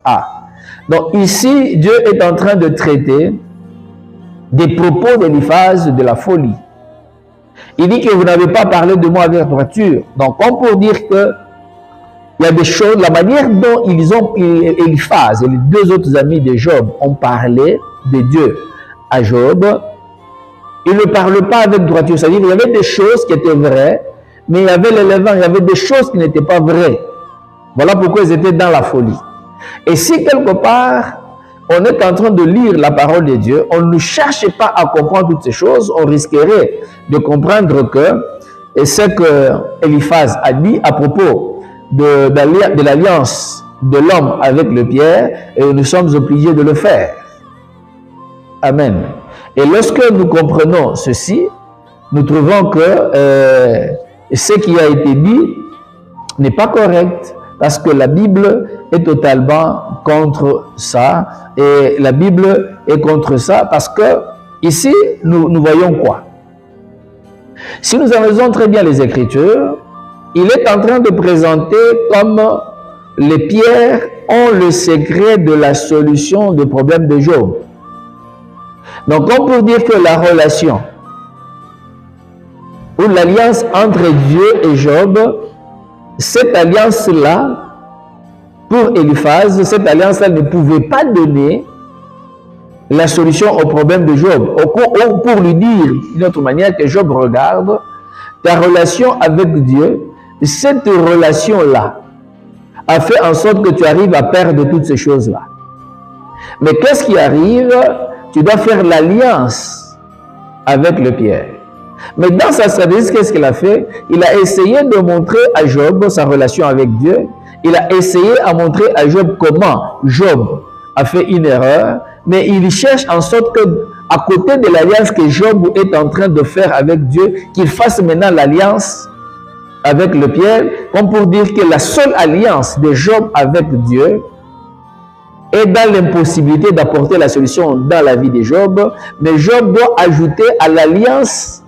Ah. Donc ici, Dieu est en train de traiter des propos d'Éliphaz de la folie. Il dit que vous n'avez pas parlé de moi avec droiture. Donc, comme pour dire que il y a des choses, la manière dont Éliphaz et les deux autres amis de Job ont parlé de Dieu à Job, ils ne parlent pas avec droiture. C'est-à-dire qu'il y avait des choses qui étaient vraies, mais il y avait l'élément, il y avait des choses qui n'étaient pas vraies. Voilà pourquoi ils étaient dans la folie. Et si quelque part, on est en train de lire la parole de Dieu, on ne cherche pas à comprendre toutes ces choses, on risquerait de comprendre que, et ce que Éliphaz a dit à propos de l'alliance de l'homme avec le Pierre, et nous sommes obligés de le faire. Amen. Et lorsque nous comprenons ceci, nous trouvons que ce qui a été dit n'est pas correct, parce que la Bible est totalement contre ça, et la Bible est contre ça parce que ici, nous voyons quoi? Si nous analysons très bien les Écritures, il est en train de présenter comme les pierres ont le secret de la solution des problèmes de Job. Donc, comme pour dire que la relation ou l'alliance entre Dieu et Job, cette alliance-là, pour Éliphaz, cette alliance-là ne pouvait pas donner la solution au problème de Job. Ou pour lui dire d'une autre manière que Job regarde, ta relation avec Dieu, cette relation-là a fait en sorte que tu arrives à perdre toutes ces choses-là. Mais qu'est-ce qui arrive? Tu dois faire l'alliance avec le Pierre. Mais dans sa stratégie, qu'est-ce qu'il a fait? Il a essayé de montrer à Job sa relation avec Dieu. Il a essayé à montrer à Job comment Job a fait une erreur. Mais il cherche en sorte que, à côté de l'alliance que Job est en train de faire avec Dieu, qu'il fasse maintenant l'alliance avec le Pierre, comme pour dire que la seule alliance de Job avec Dieu est dans l'impossibilité d'apporter la solution dans la vie de Job. Mais Job doit ajouter à l'alliance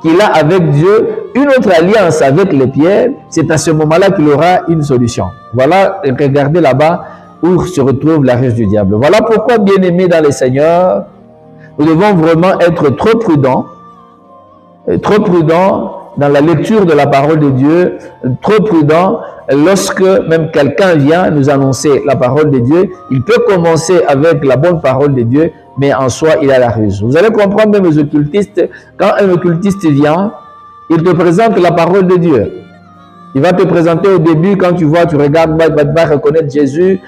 qu'il a avec Dieu une autre alliance avec les pierres. C'est à ce moment-là qu'il aura une solution. Voilà, regardez là-bas où se retrouve la ruse du diable. Voilà pourquoi, bien-aimés dans le Seigneur, nous devons vraiment être trop prudents dans la lecture de la parole de Dieu, trop prudents lorsque même quelqu'un vient nous annoncer la parole de Dieu. Il peut commencer avec la bonne parole de Dieu, mais en soi, il a la ruse. Vous allez comprendre même les occultistes, quand un occultiste vient, il te présente la parole de Dieu. Il va te présenter au début, quand tu vois, tu regardes, il va reconnaître Jésus,